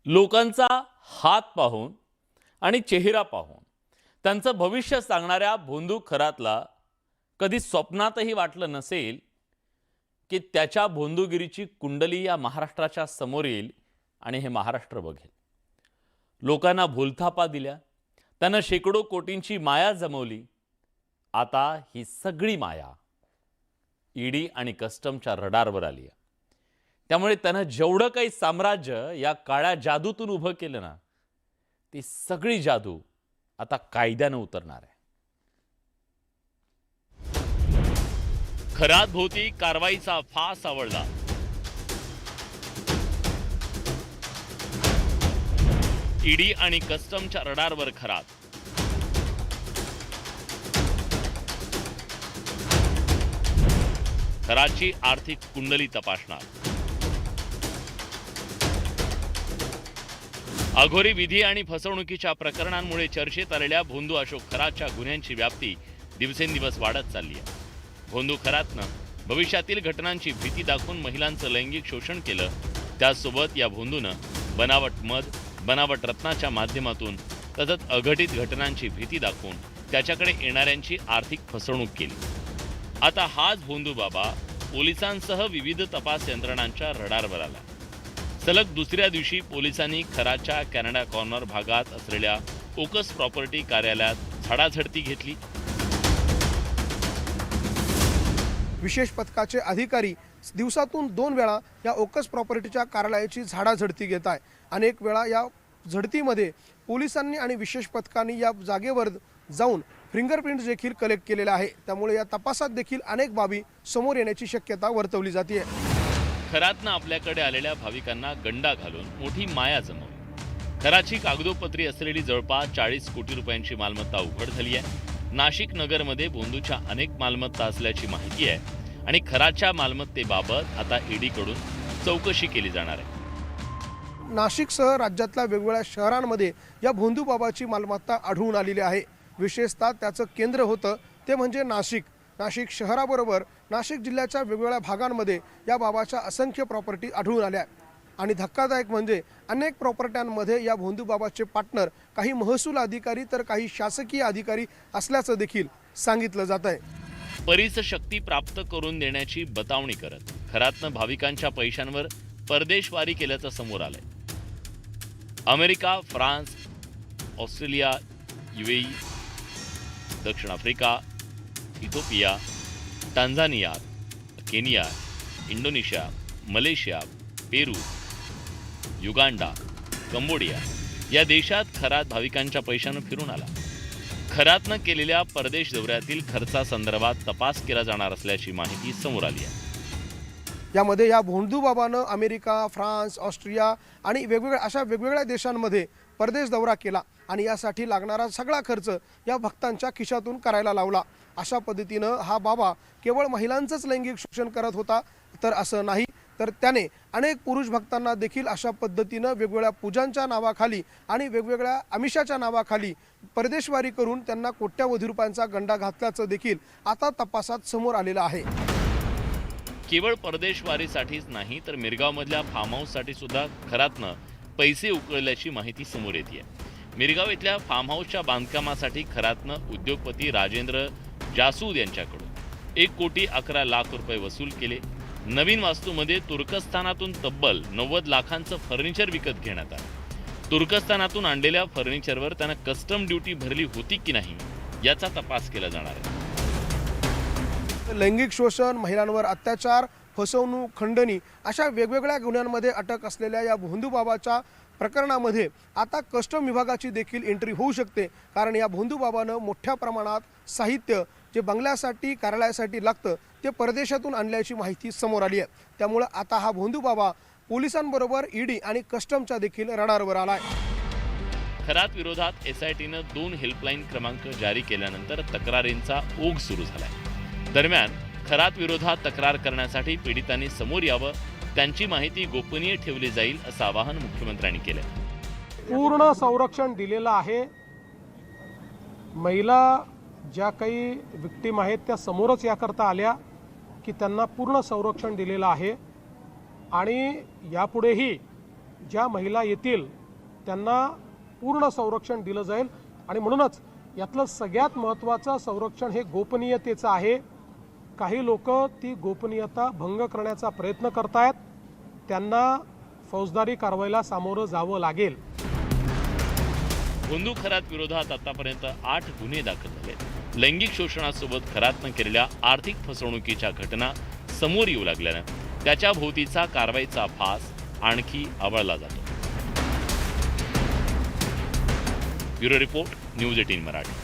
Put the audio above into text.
लोकांचा हात पाहून आणि चेहरा पाहून त्यांचं भविष्य सांगणाऱ्या भोंदू खरातला कधी स्वप्नातही वाटलं नसेल की त्याच्या भोंदूगिरीची कुंडली या महाराष्ट्राच्या समोर येईल आणि हे महाराष्ट्र बघेल। लोकांना भूलथापा दिल्या, त्यानं शेकडो कोटींची माया जमवली। आता ही सगळी माया ईडी आणि कस्टमच्या रडारवर आली आहे। त्यामुळे त्यानं जेवढं काही साम्राज्य या काळ्या जादूतून उभं केलं ना, ती सगळी जादू आता कायद्यानं उतरणार आहे। खरात भोवती कारवाईचा फास आवळला। ईडी आणि कस्टमच्या रडारवर खरात। खरातची आर्थिक कुंडली तपासणार। अघोरी विधी आणि फसवणुकीच्या प्रकरणांमुळे चर्चेत आलेल्या भोंदू अशोक खरातच्या गुन्ह्यांची व्याप्ती दिवसेंदिवस वाढत चालली आहे। भोंदू खरातनं भविष्यातील घटनांची भीती दाखवून महिलांचं लैंगिक शोषण केलं। त्यासोबत या भोंदूनं बनावट मध, बनावट रत्नाच्या माध्यमातून तसंच अघटित घटनांची भीती दाखवून त्याच्याकडे येणाऱ्यांची आर्थिक फसवणूक केली। आता हाच भोंदू बाबा पोलिसांसह विविध तपास यंत्रणांच्या रडारवर आला। सलग दुसऱ्या दिवशी पोलिसांनी खरातच्या कॅनडा कॉर्नर भागात असलेल्या ओकस प्रॉपर्टी कार्यालयात झाडाझडती घेतली। विशेष पथकाचे अधिकारी दिवसातून 2 वेळा या ओकस प्रॉपर्टीच्या कार्यालयाची झाडाझडती घेत आहे। अनेक वेळा या झडतीमध्ये पोलिसांनी आणि विशेष पथकांनी या जागेवर जाऊन फिंगरप्रिंट्स देखील कलेक्ट केलेले आहे। त्यामुळे या तपासात देखील अनेक बाबी समोर येण्याची शक्यता वर्तवली जाते। खरातनं आपल्याकडे आलेल्या भाविकांना गंडा घालून मोठी माया जमवली। खराची कागदोपत्री असलेली जवळपास 40 कोटी रुपयांची मालमत्ता उघड झाली आहे। नाशिक नगरमध्ये भोंदूच्या अनेक मालमत्ता असल्याची माहिती आहे आणि खराच्या मालमत्तेबाबत आता ईडीकडून चौकशी केली जाणार आहे। नाशिकसह राज्यातल्या वेगवेगळ्या शहरांमध्ये या भोंदू बाबाची मालमत्ता आढळून आलेली आहे। विशेषतः त्याचं केंद्र होतं ते म्हणजे नाशिक शहराबरोबर नाशिक जिल्ह्याच्या वेगवेगळ्या भागांमध्ये या बाबाच्या असंख्य प्रॉपर्टी आढळून आल्या। आणि धक्कादायक म्हणजे अनेक प्रॉपर्ट्यांमध्ये या भोंदू बाबाचे पार्टनर काही महसूल अधिकारी तर काही शासकीय अधिकारी असल्याचं देखील सांगितलं जात आहे। परीस शक्ती प्राप्त करून देण्याची बतावणी करत खरातनं भाविकांच्या पैशांवर परदेशवारी केल्याचं समोर आलंय। अमेरिका, फ्रान्स, ऑस्ट्रेलिया, UAE, दक्षिण Africa, Ethiopia, Tanzania, Kenya, Indonesia, Malaysia, Peru, Uganda, Cambodia या देशात खरात भाविकांच्या पैशानं फिरून आला। खरातनं केलेल्या परदेश दौऱ्यातील खर्चासंदर्भात तपास केला जाणार असल्याची माहिती समोर आली आहे। यामध्ये या भोंदू बाबानं अमेरिका, फ्रान्स, ऑस्ट्रिया आणि वेगवेगळ्या देशांमध्ये परदेश दौरा केला आणि यासाठी लागणारा सगळा खर्च या भक्तांच्या खिशातून करायला लावला। अशा पद्धतीनं हा बाबा केवळ महिलांचंच लैंगिक शोषण करत होता तर असं नाही, तर त्याने अनेक पुरुष भक्तांना देखील अशा पद्धतीनं वेगवेगळ्या पूजांच्या नावाखाली आणि वेगवेगळ्या आमिषाच्या नावाखाली परदेशवारी करून त्यांना कोट्यावधी रुपयांचा गंडा घातल्याचं देखील आता तपासात समोर आलेलं आहे। केवळ परदेशवारीसाठीच नाही तर मिरगावमधल्या फार्म हाऊससाठी सुद्धा खरातनं पैसे उकळल्याची माहिती समोर येते। मिरगाव इथल्या फार्म हाऊसच्या बांधकामासाठी खरातनं उद्योगपती राजेंद्र जासूद यांच्याकडून 1,11,00,000 रुपये वसूल केले। नवीन वास्तूमध्ये तुर्कस्तानातून तब्बल 90 लाखांचं फर्निचर विकत घेण्यात आलं। तुर्कस्तानातून आणलेल्या फर्निचरवर त्यानं कस्टम ड्युटी भरली होती की नाही याचा तपास केला जाणार आहे। लैंगिक शोषण, महिलांवर अत्याचार, फसवणूक, खंडणी अशा वेगवेगळ्या गुन्ह्यांमध्ये अटक असलेल्या या भोंदू बाबाच्या प्रकरणामध्ये आता कस्टम विभागाची देखील एंट्री होऊ शकते। कारण या भोंदू बाबानं मोठ्या प्रमाणात साहित्य जे बंगल्यासाठी, कार्यालयासाठी लागतं ते परदेशातून आणल्याची माहिती समोर आली आहे। त्यामुळे आता हा भोंदू बाबा पोलिसांबरोबर ईडी आणि कस्टमच्या देखील रडारवर आलाय। खरात विरोधात SITनं 2 हेल्पलाईन क्रमांक जारी केल्यानंतर तक्रारींचा ओघ सुरू झालाय। दरम्यान खरात विरोधात तक्रार करण्यासाठी पीडितांनी समोर यावं, त्यांची माहिती गोपनीय ठेवली जाईल असं आवाहन मुख्यमंत्र्यांनी केलं। पूर्ण संरक्षण दिलेलं आहे। महिला ज्या काही विक्टिम आहेत त्या समोरच याकरता आल्या की त्यांना पूर्ण संरक्षण दिलेलं आहे आणि यापुढेही ज्या महिला येतील त्यांना पूर्ण संरक्षण दिलं जाईल आणि म्हणूनच यातलं सगळ्यात महत्त्वाचं संरक्षण हे गोपनीयतेचं आहे. काही लोक ती गोपनीयता भंग करण्याचा प्रयत्न करतायत, त्यांना फौजदारी कारवाईला सामोरं जावं लागेल. भोंदू खरात विरोधात आतापर्यंत 8 गुन्हे दाखल झाले. लैंगिक शोषणासोबत खरातनं केलेल्या आर्थिक फसवणुकीच्या घटना समोर येऊ लागल्यानं त्याच्या भोवतीचा कारवाईचा फास आणखी आवळला जातो. Bureau report, news 18 Marathi.